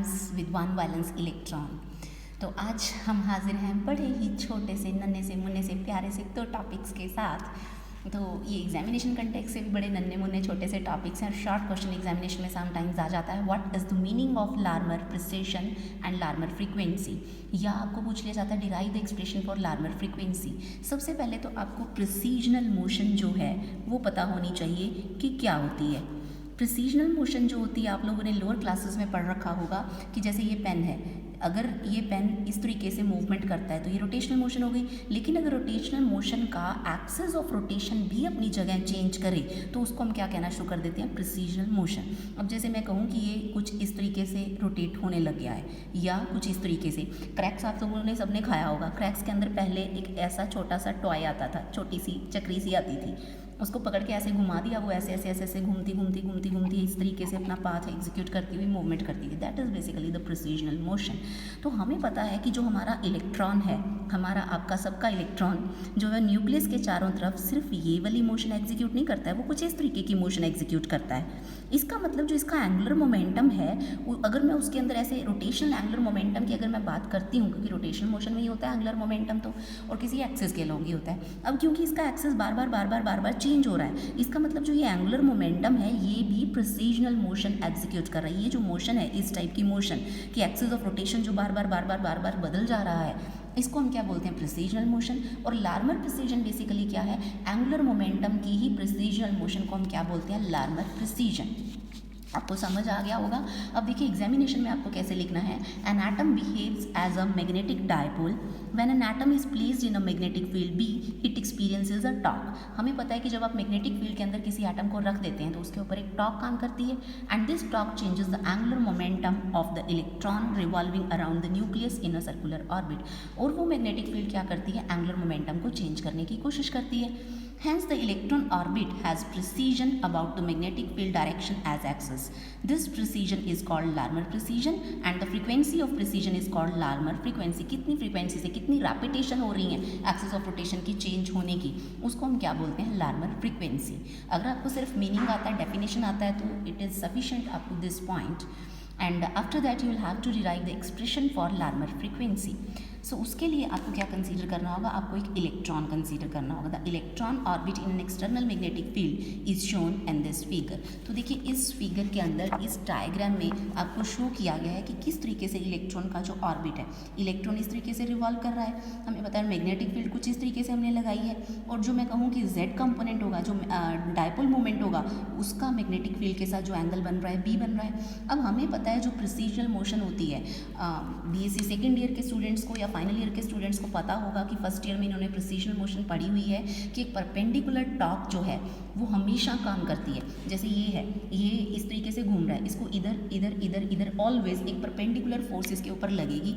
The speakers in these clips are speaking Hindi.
Ions with one valence electron. तो आज हम हाजिर हैं बड़े ही छोटे से नन्हे से मुन्ने से प्यारे से 2 टॉपिक्स के साथ। तो ये एग्जामिनेशन कंटेक्स्ट से भी बड़े नन्हे मुन्ने छोटे से टॉपिक्स हैं और शॉर्ट क्वेश्चन एग्जामिनेशन में समटाइम्स आ जाता है, what is the meaning of Larmor precision and Larmor frequency, या आपको पूछ लिया जाता है derive the expression for Larmor frequency. सबसे पहले तो आपको प्रिसिजनल मोशन जो है वो पता होनी चाहिए कि क्या होती है। प्रिसिजनल मोशन जो होती है आप लोगों ने लोअर क्लासेस में पढ़ रखा होगा कि जैसे ये पेन है, अगर ये पेन इस तरीके से मूवमेंट करता है तो ये रोटेशनल मोशन हो गई। लेकिन अगर रोटेशनल मोशन का एक्सिस ऑफ रोटेशन भी अपनी जगह चेंज करे तो उसको हम क्या कहना शुरू कर देते हैं, प्रिसिजनल मोशन। अब जैसे मैं कहूँ कि ये कुछ इस तरीके से रोटेट होने लग गया है या कुछ इस तरीके से। क्रैक्स आप लोगों ने सबने खाया होगा, क्रैक्स के अंदर पहले एक ऐसा छोटा सा टॉय आता था, छोटी सी चक्री सी आती थी, उसको पकड़ के ऐसे घुमा दिया, वो ऐसे ऐसे ऐसे ऐसे घूमती इस तरीके से अपना पाथ एग्जीक्यूट करती हुई मूवमेंट करती थी। That is basically the precessional motion. तो हमें पता है कि जो हमारा इलेक्ट्रॉन है, हमारा आपका सबका इलेक्ट्रॉन जो है न्यूक्लियस के चारों तरफ सिर्फ ये वाली मोशन एग्जीक्यूट नहीं करता है, वो कुछ इस तरीके की मोशन एग्जीक्यूट करता है। इसका मतलब जो इसका एंगुलर मोमेंटम है, अगर मैं उसके अंदर ऐसे रोटेशनल एंगुलर मोमेंटम की अगर मैं बात करती हूँ, क्योंकि रोटेशनल मोशन में ही होता है एंगुलर मोमेंटम तो, और किसी एक्सिस के अलॉन्ग ही होता है। अब क्योंकि इसका एक्सिस बार बार चेंज हो रहा है, इसका मतलब जो ये एंगुलर मोमेंटम है ये भी प्रिसिजनल मोशन एग्जीक्यूट कर रहा है। ये जो मोशन है इस टाइप की मोशन कि एक्सिस ऑफ रोटेशन जो बार बार बदल जा रहा है, इसको हम क्या बोलते हैं, प्रिसिजनल मोशन। और लार्मर प्रिसिजन बेसिकली क्या है, एंगुलर मोमेंटम की ही प्रिसिजनल मोशन को हम क्या बोलते हैं, लार्मर प्रिसिजन। आपको समझ आ गया होगा। अब देखिए एग्जामिनेशन में आपको कैसे लिखना है, an atom behaves as a magnetic dipole when an atom is placed in a magnetic field B it experiences a torque. हमें पता है कि जब आप मैग्नेटिक फील्ड के अंदर किसी एटम को रख देते हैं तो उसके ऊपर एक टॉर्क काम करती है, and this torque changes the angular momentum of the electron revolving around the nucleus in a circular orbit. और वो मैग्नेटिक फील्ड क्या करती है, एंगुलर मोमेंटम को चेंज करने की कोशिश करती है। Hence, the electron orbit has precision about the magnetic field direction as axis. This precision is called Larmor precision, and the frequency of precision is called Larmor frequency. कितनी frequency से कितनी rapidation हो रही है axis of rotation की change होने की, उसको हम क्या बोलते हैं, Larmor frequency. अगर आपको सिर्फ meaning आता है, definition आता है तो it is sufficient up to this point. And after that you will have to derive the expression for Larmor frequency. सो उसके लिए आपको क्या कंसीडर करना होगा, आपको एक इलेक्ट्रॉन कंसीडर करना होगा। The electron orbit in an external magnetic field is shown in this figure. तो देखिए इस फिगर के अंदर, इस डायग्राम में आपको शो किया गया है कि किस तरीके से इलेक्ट्रॉन का जो ऑर्बिट है, इलेक्ट्रॉन इस तरीके से रिवॉल्व कर रहा है। हमें पता है मैग्नेटिक फील्ड कुछ इस तरीके से हमने लगाई है, और जो मैं कहूँ कि जेड कंपोनेंट होगा, जो डायपोल मोमेंट होगा, उसका मैग्नेटिक फील्ड के साथ जो एंगल बन रहा है बी बन रहा है। अब हमें पता है जो प्रिसिजनल मोशन होती है, बीएससी सेकेंड ईयर के स्टूडेंट्स को या फाइनल ईयर के स्टूडेंट्स को पता होगा कि फर्स्ट ईयर में इन्होंने प्रिसिजनल मोशन पढ़ी हुई है कि एक परपेंडिकुलर टॉर्क जो है वो हमेशा काम करती है। जैसे ये है, ये इस तरीके से घूम रहा है, इसको इधर ऑलवेज एक परपेंडिकुलर फोर्स इसके ऊपर लगेगी,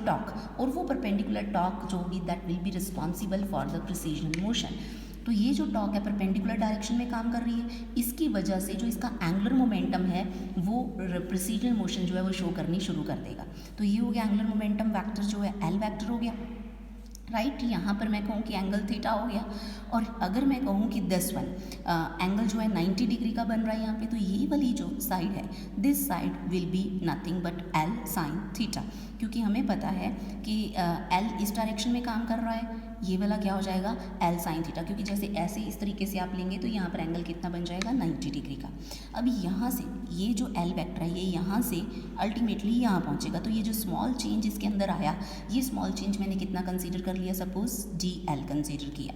टॉर्क, और वो परपेंडिकुलर टॉर्क जो होगी that will be responsible for the precessional motion. तो ये जो टॉर्क है परपेंडिकुलर डायरेक्शन में काम कर रही है, इसकी वजह से जो इसका एंगुलर मोमेंटम है वो प्रिसिजनल मोशन जो है वो शो करनी शुरू कर देगा। तो ये हो गया एंगुलर मोमेंटम वेक्टर जो है एल वेक्टर हो गया, राइट। यहाँ पर मैं कहूँ कि एंगल थीटा हो गया, और अगर मैं कहूँ कि दिस वन एंगल जो है 90 डिग्री का बन रहा है यहाँ पे, तो ये वाली जो साइड है, this side will be nothing but L sine theta, क्योंकि हमें पता है कि एल इस डायरेक्शन में काम कर रहा है, ये वाला क्या हो जाएगा, एल साइन थीटा, क्योंकि जैसे ऐसे इस तरीके से आप लेंगे तो यहाँ पर एंगल कितना बन जाएगा, 90 डिग्री का। अब यहाँ से ये जो एल वेक्टर है ये यहाँ से अल्टीमेटली यहाँ पहुँचेगा, तो ये जो स्मॉल चेंज इसके अंदर आया, ये स्मॉल चेंज मैंने कितना कंसीडर कर लिया, सपोज डी एल कंसीडर किया,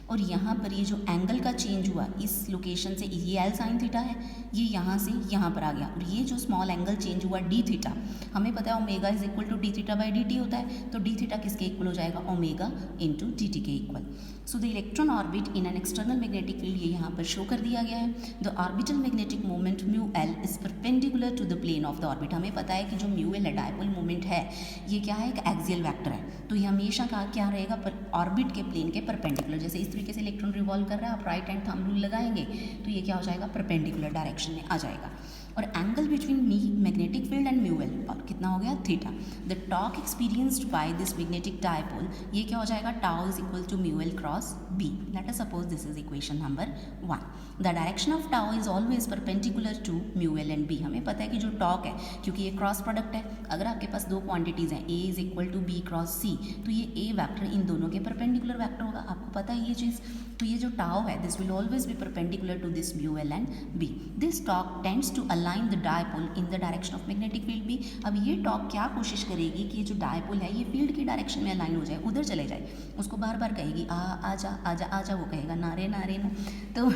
और यहाँ पर ये जो एंगल का चेंज हुआ इस लोकेशन से, ये एल साइन थीटा है, ये यहाँ से यहाँ पर आ गया, और ये जो स्मॉल एंगल चेंज हुआ डी थीटा, हमें पता है omega is equal to d theta by d t होता है, तो डी थीटा किसके इक्वल हो जाएगा, ओमेगा इंटू डी टी के equal. So the electron orbit in an external magnetic field, ये यहाँ पर शो कर दिया गया है। The orbital magnetic moment mu L is perpendicular to the plane of the orbit. हमें पता है कि जो म्यू एल डायपोल मोमेंट है ये क्या है, एक एक्सियल वेक्टर है, तो ये हमेशा का क्या रहेगा, पर ऑर्बिट के प्लेन के परपेंडिकुलर। जैसे इस तरीके से इलेक्ट्रॉन रिवॉल्व कर रहा है, आप राइट हैंड थंब रूल लगाएंगे तो ये क्या हो जाएगा, परपेंडिकुलर डायरेक्शन में आ जाएगा। और angle between me magnetic field and mu L कितना हो गया, theta. The torque experienced by this magnetic dipole, ये क्या हो जाएगा, tau is equal to mu L cross B. Let us suppose this is equation number 1। The direction of tau is always perpendicular to mu L and B. हमें पता है कि जो टॉर्क है, क्योंकि ये क्रॉस प्रोडक्ट है, अगर आपके पास दो क्वांटिटीज़ हैं A is equal to B cross C, तो ये ए वैक्टर इन दोनों के परपेंडिकुलर वैक्टर होगा, आपको पता है ये चीज़। तो ये जो टाउ है, this will always be perpendicular to this mu L and B. This torque tends to align the dipole in the direction of magnetic field B. अब ये टॉर्क क्या कोशिश करेगी कि ये जो डायपोल है ये फील्ड की डायरेक्शन में अलाइन हो जाए, उधर चले जाए, उसको बार बार कहेगी आजा आजा आजा, वो कहेगा नारे नारे ना। तो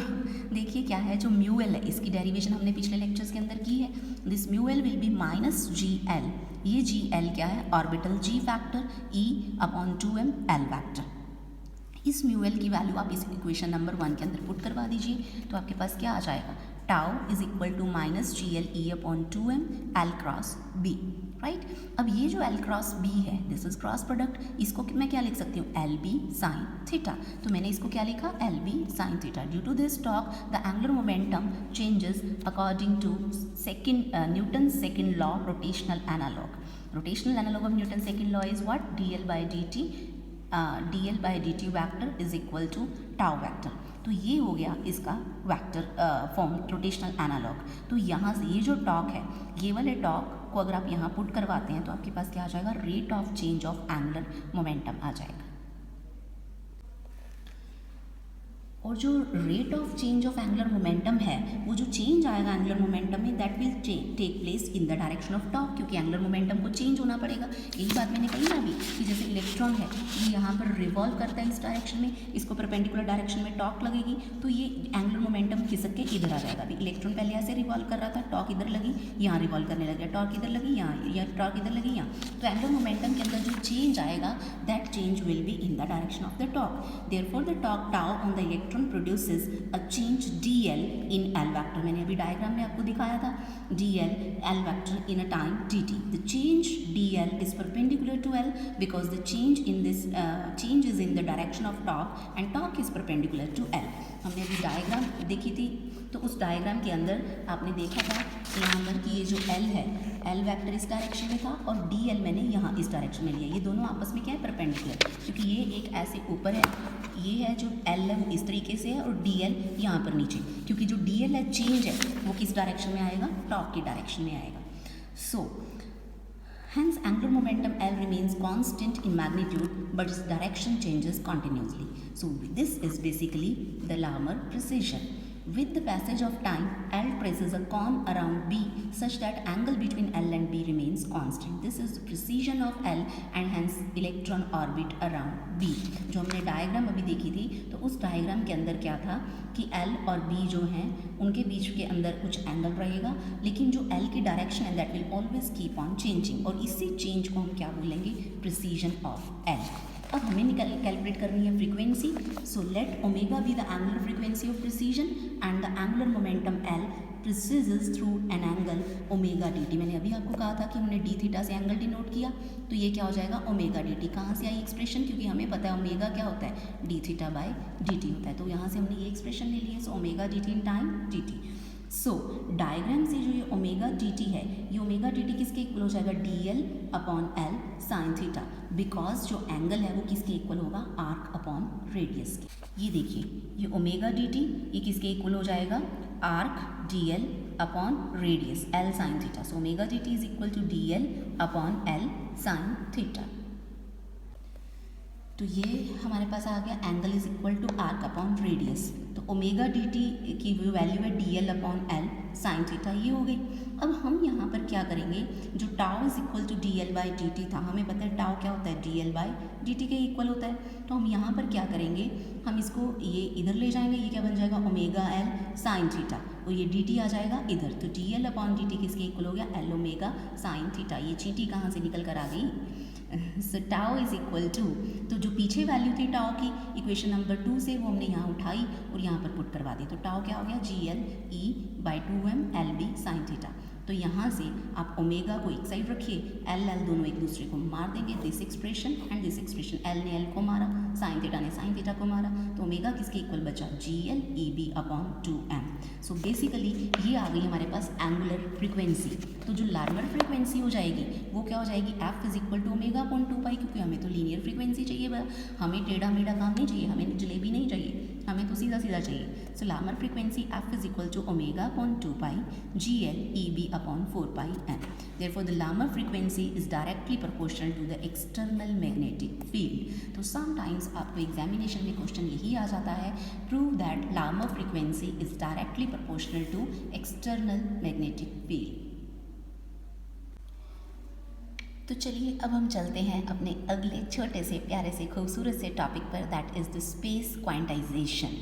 देखिए क्या है, जो म्यू एल है इसकी डेरिवेशन हमने पिछले लेक्चर्स के अंदर की है। This mu L will be minus g L, ये जी एल क्या है, ऑर्बिटल जी फैक्टर ई अपॉन 2m एल फैक्टर। इस म्यू एल की वैल्यू आप इस इक्वेशन नंबर 1 के अंदर पुट करवा दीजिए, तो आपके पास क्या आ जाएगा, tau is equal to minus g L e upon 2m L cross B, right. अब ये जो एल क्रॉस बी है, दिस इज क्रॉस प्रोडक्ट, इसको मैं क्या लिख सकती हूँ, एल बी साइन थीटा। तो मैंने इसको क्या लिखा, L B sine theta. Due to this torque the angular momentum changes according to Newton second law rotational analog. Rotational analog of Newton second law is what, d L by d t, dl by d t vector is equal to tau vector. तो ये हो गया इसका वैक्टर फॉर्म, रोटेशनल एनालॉग। तो यहाँ से ये जो टॉर्क है, ये वाले टॉर्क को अगर आप यहाँ पुट करवाते हैं तो आपके पास क्या आ जाएगा, rate of change of angular momentum आ जाएगा। और जो rate of change of angular momentum है, वो जो चेंज आएगा एंगुलर मोमेंटम में, that will take place in the direction of torque, क्योंकि एंगुलर मोमेंटम को चेंज होना पड़ेगा। यही बात मैंने कही ना अभी कि जैसे इलेक्ट्रॉन है, ये यहाँ पर रिवॉल्व करता है इस डायरेक्शन में, इसको परपेंडिकुलर डायरेक्शन में टॉर्क लगेगी, तो ये एंगुलर मोमेंटम खिसक के इधर आ जाएगा। अभी इलेक्ट्रॉन पहले ऐसे रिवॉल्व कर रहा था, टॉर्क इधर लगी, यहाँ रिवॉल्व करने लग गया, टॉर्क इधर लगी, यहाँ टॉर्क इधर लगी, यहाँ। तो एंगुलर मोमेंटम के अंदर जो चेंज आएगा, that change will be in the direction of the torque. Therefore the torque tau on the electron produces a change dl in l vector। मैंने अभी डायग्राम में आपको दिखाया था, dl l vector in a time dt। the change dl is perpendicular to l because the change in this change is in the direction of torque and torque is perpendicular to l। हमने अभी डायग्राम देखी थी, तो उस डायग्राम के अंदर आपने देखा था यहाँ पर कि ये जो l है, l वेक्टर इस डायरेक्शन में था और dl मैंने यहाँ इस डायरेक्शन में लिया। ये दोनों आपस में क्या है, परपेंडिकुलर, क्योंकि ये एक ऐसे ऊपर है, ये है जो l है वो इस तरीके से है, और dl यहाँ पर नीचे, क्योंकि जो dl है चेंज है वो किस डायरेक्शन में आएगा, टॉर्क की डायरेक्शन में आएगा। सो hence angular momentum L remains constant in magnitude but its direction changes continuously। So this is basically the Larmor precision। With the passage of time, L traces a cone around B such that angle between L and B remains constant। This is the precision of L and hence electron orbit around B। जो हमने डायग्राम अभी देखी थी, तो उस डायग्राम के अंदर क्या था कि L और B जो हैं उनके बीच के अंदर कुछ एंगल रहेगा, लेकिन जो L की डायरेक्शन है that will always keep on changing, और इसी चेंज को हम क्या बोलेंगे, प्रिसीजन ऑफ L। अब हमें कैलकुलेट करनी है frequency. So let omega be the angular frequency of precession and the angular momentum L precesses through an angle omega D T. मैंने अभी आपको कहा था कि हमने डी थीटा से एंगल डिनोट किया, तो ये क्या हो जाएगा, ओमेगा डी टी। कहाँ से आई एक्सप्रेशन, क्योंकि हमें पता है ओमेगा क्या होता है, D theta by d t होता है, तो यहाँ से हमने ये एक्सप्रेशन ले ली है। सो omega D T in time D T. So diagram से जो ये ओमेगा डी टी है, ये ओमेगा डी टी किसके इक्वल हो जाएगा, D L upon L sine theta, because जो एंगल है वो किसके इक्वल होगा, आर्क अपॉन रेडियस के। ये देखिए, ये ओमेगा डी टी ये किसके इक्वल हो जाएगा, arc d L upon radius L sine theta. So omega D t is equal to d L upon L sine theta. तो ये हमारे पास आ गया angle is equal to arc upon radius. तो ओमेगा डी टी की वैल्यू है d L upon L sine theta, ये हो गई। अब हम यहाँ पर क्या करेंगे, जो tau is equal to d L by d t था, हमें पता है टाउ क्या होता है, d L by d t के इक्वल होता है, तो हम यहाँ पर क्या करेंगे, हम इसको ये इधर ले जाएंगे, ये क्या बन जाएगा, ओमेगा एल साइन थीटा, और ये डी टी आ जाएगा इधर, तो D L upon D T किसके इक्वल हो गया, एल ओमेगा साइन थीटा। ये चीटी कहाँ से निकल कर आ गई, so tau is equal to, तो जो पीछे वैल्यू थी टाउ की इक्वेशन नंबर 2 से, वो हमने यहाँ उठाई और यहाँ पर पुट करवा दी, तो टाउ क्या हो गया, g L e by 2m L B sine theta. तो तो यहाँ से आप ओमेगा को एक साइड रखिए, एल एल दोनों एक दूसरे को मार देंगे, this expression and this expression, L ने एल को मारा, साइन थीटा ने साइन थीटा को मारा, तो ओमेगा किसके इक्वल बचा, जी एल ई B upon 2m। So basically ये आ गई हमारे पास एंगुलर फ्रीक्वेंसी। तो जो लार्मर फ्रीक्वेंसी हो जाएगी वो क्या हो जाएगी, F is equal to omega upon 2 pi, क्योंकि हमें तो लीनियर फ्रीक्वेंसी चाहिए, हमें टेढ़ा मेढ़ा काम नहीं चाहिए, हमें जलेबी नहीं चाहिए, हमें तो सीधा सीधा चाहिए। So Larmor frequency F is equal to omega upon 2 pi G L E B upon 4 pi N. Therefore the Larmor frequency is directly proportional to the external magnetic field. तो समटाइम्स आपको एग्जामिनेशन में क्वेश्चन यही आ जाता है, prove that Larmor frequency is directly proportional to external magnetic field. तो चलिए अब हम चलते हैं अपने अगले छोटे से प्यारे से खूबसूरत से टॉपिक पर, that is the space quantization.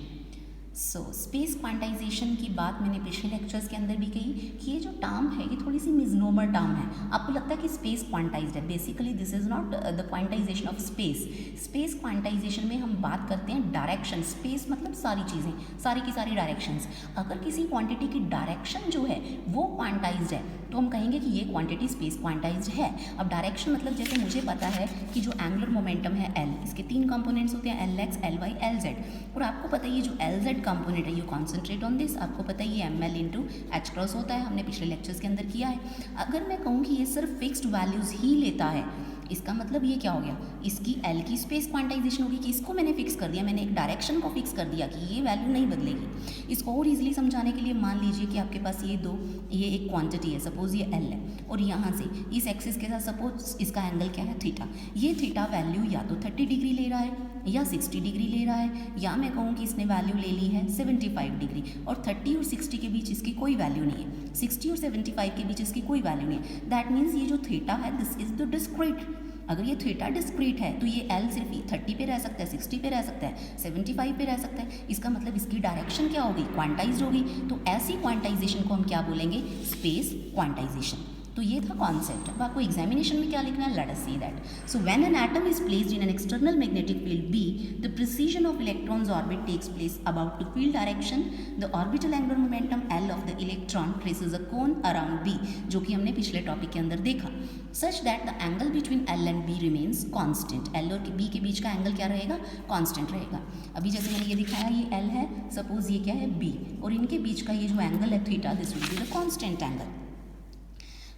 So space quantization की बात मैंने पिछले लेक्चर्स के अंदर भी कही कि ये जो टर्म है ये थोड़ी सी मिसनोमर टर्म है। आपको लगता है कि स्पेस क्वांटाइज्ड है, basically this is not the quantization of space. Space quantization में हम बात करते हैं डायरेक्शन, स्पेस मतलब सारी चीज़ें, सारी की सारी डायरेक्शंस। अगर किसी क्वांटिटी की डायरेक्शन जो है वो क्वांटाइज्ड है तो हम कहेंगे कि ये क्वांटिटी स्पेस क्वांटाइज्ड है। अब डायरेक्शन मतलब जैसे मुझे पता है कि जो एंगुलर मोमेंटम है एल, इसके 3 कंपोनेंट्स होते हैं, L X, L Y, L Z. और आपको पता है ये जो एल जेड कंपोनेंट है, यू कॉन्सेंट्रेट ऑन दिस, आपको पता है ये M L into H cross होता है, हमने पिछले लेक्चर्स के अंदर किया है। अगर मैं कहूँ कि ये सिर्फ फिक्स्ड वैल्यूज़ ही लेता है, इसका मतलब ये क्या हो गया, इसकी एल की स्पेस क्वांटाइजेशन होगी कि इसको मैंने फिक्स कर दिया, मैंने एक डायरेक्शन को फिक्स कर दिया कि ये वैल्यू नहीं बदलेगी। इसको और इजीली समझाने के लिए मान लीजिए कि आपके पास ये एक क्वांटिटी है, सपोज ये एल है, और यहाँ से इस एक्सिस के साथ सपोज इसका एंगल क्या है, थीटा। ये थीटा वैल्यू या तो 30 डिग्री ले रहा है या 60 डिग्री ले रहा है, या मैं कहूँ कि इसने वैल्यू ले ली है 75 डिग्री, और 30 और 60 के बीच इसकी कोई वैल्यू नहीं है, 60 और 75 के बीच इसकी कोई वैल्यू नहीं है। दैट मीन्स ये जो थीटा है दिस इज द डिस्क्रीट। अगर ये थीटा डिस्क्रीट है तो ये एल सिर्फ 30 पे रह सकता है, 60 पे रह सकता है, 75 पे रह सकता है। इसका मतलब इसकी डायरेक्शन क्या होगी, क्वांटाइज्ड होगी। तो ऐसी क्वांटाइजेशन को हम क्या बोलेंगे, स्पेस क्वांटाइजेशन। तो ये था कॉन्सेप्ट। अब आपको एग्जामिनेशन में क्या लिखना है, let us see that. So when an atom is placed in an external magnetic field B, the precision of electrons orbit takes place about the field direction. The orbital angular momentum L of the electron traces a cone around B, जो कि हमने पिछले टॉपिक के अंदर देखा, such that the angle between L and B remains constant. L और बी के बीच का एंगल क्या रहेगा, कॉन्स्टेंट रहेगा। अभी जैसे मैंने ये दिखाया, ये एल है, सपोज ये क्या है बी, और इनके बीच का ये जो एंगल है theta, this will be the constant angle.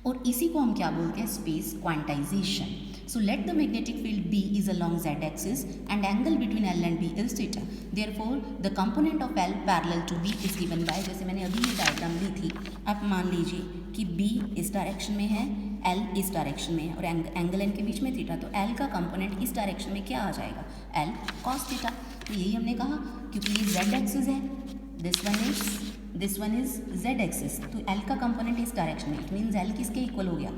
और इसी को हम क्या बोलते हैं, space quantization. So let the magnetic field B is along z axis and angle between L and B is theta. Therefore, the component of L parallel to B is given by, जैसे मैंने अभी ये डायग्राम ली थी, आप मान लीजिए कि B इस डायरेक्शन में है, L इस डायरेक्शन में है, और एंगल इनके बीच में थीटा, तो L का कंपोनेंट इस डायरेक्शन में क्या आ जाएगा, L cos थीटा। तो यही हमने कहा, क्योंकि ये z एक्सिस है, this one is z axis, तो L का कंपोनेंट इस डायरेक्शन में, इट मीन्स L किसके इक्वल हो गया,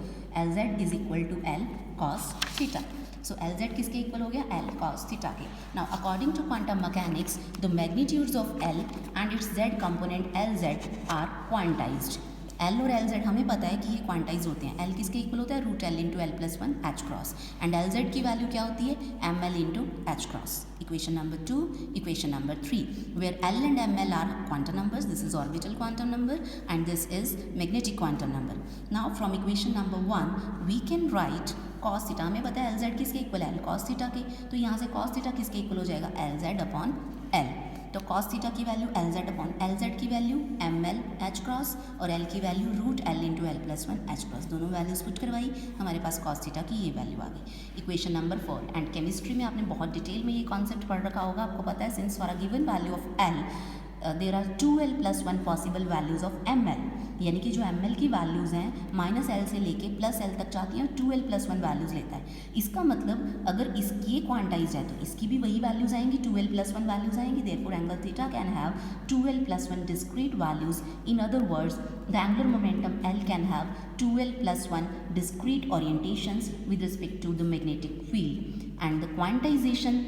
Lz is equal to L cos theta. सो Lz किसके इक्वल हो गया, L cos थीटा के। Now according to quantum mechanics, the magnitudes of L and its z component Lz are quantised. L और Lz हमें पता है कि ये क्वांटाइज होते हैं। L किसके इक्वल होता है, root L into L+1 H cross, and Lz की वैल्यू क्या होती है, ml into H cross. Equation number 2, equation number 3, where L and ml are quantum numbers. This is orbital quantum number and this is magnetic quantum number. Now from equation number 1 we can write cos theta, हमें पता है Lz किसके इक्वल है, L cos थीटा के, तो यहाँ से cos थीटा किसके इक्वल हो जाएगा, Lz अपॉन L। तो cos थीटा की वैल्यू Lz अपॉन Lz की वैल्यू ml एच क्रॉस, और L की value root L into L+1 H cross, दोनों वैल्यूज पुट करवाई, हमारे पास cos थीटा की ये वैल्यू आ गई। इक्वेशन नंबर 4, एंड केमिस्ट्री में आपने बहुत डिटेल में ये कॉन्सेप्ट पढ़ रखा होगा, आपको पता है since for a given value of L there are 2L+1 possible values of ml, यानी कि जो ml की वैल्यूज़ हैं -L से लेके +L तक जाती हैं, 2L+1 वैल्यूज़ लेता है। इसका मतलब अगर इसकी क्वांटाइज है तो इसकी भी वही वैल्यूज़ आएंगी, 2L+1 वैल्यूज़ आएंगी। Therefore angle theta can have 2L+1 discrete values. In other words, the angular momentum L can have 2L+1 discrete orientations with respect to the magnetic field. And the quantization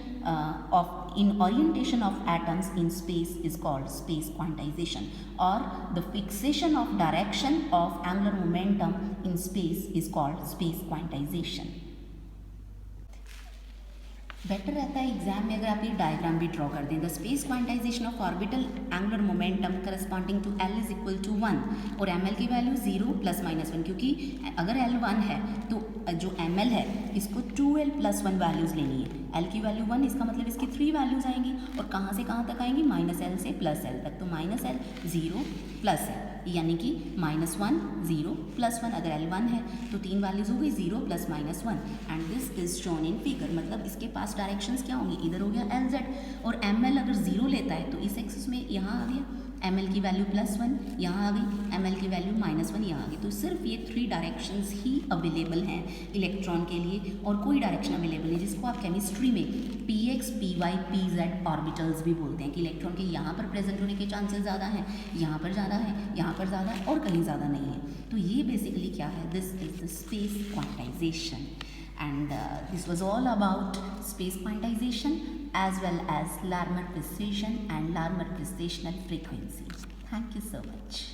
in orientation of atoms in space is called space quantization, or the fixation of direction of angular momentum in space is called space quantization. Better रहता है एग्जाम में अगर आप ये डायग्राम भी ड्रॉ कर दें। The space quantisation of orbital angular momentum corresponding to L is equal to 1 और एम एल की वैल्यू 0 + -1, क्योंकि अगर एल 1 है तो जो एम एल है इसको 2l + 1 वैल्यूज़ लेनी है। एल की वैल्यू 1, इसका मतलब इसकी 3 वैल्यूज़ आएंगी और कहाँ से कहाँ तक आएंगी, -l से +l तक। तो -l 0 + l यानी कि -1 0 + 1, अगर L1 है तो 3 वैल्यूज़ हो गई 0 + -1 and this is shown in figure. मतलब इसके पास डायरेक्शंस क्या होंगी, इधर हो गया LZ और ML अगर 0 लेता है तो इस एक्सिस में यहाँ आ गया ML की वैल्यू +1, यहाँ आ गई ML की वैल्यू -1, यहाँ आ गई। तो सिर्फ ये 3 डायरेक्शंस ही अवेलेबल हैं इलेक्ट्रॉन के लिए और कोई डायरेक्शन अवेलेबल नहीं, जिसको आप केमिस्ट्री में px, py, pz ऑर्बिटल्स भी बोलते हैं कि इलेक्ट्रॉन के यहाँ पर प्रेजेंट होने के चांसेस ज़्यादा हैं, यहाँ पर ज़्यादा है, यहाँ पर ज़्यादा है और कहीं ज़्यादा नहीं है। तो ये बेसिकली क्या है, this is the space quantization and this was all about space quantization as well as Larmor precision and Larmor precessional frequency. Thank you so much.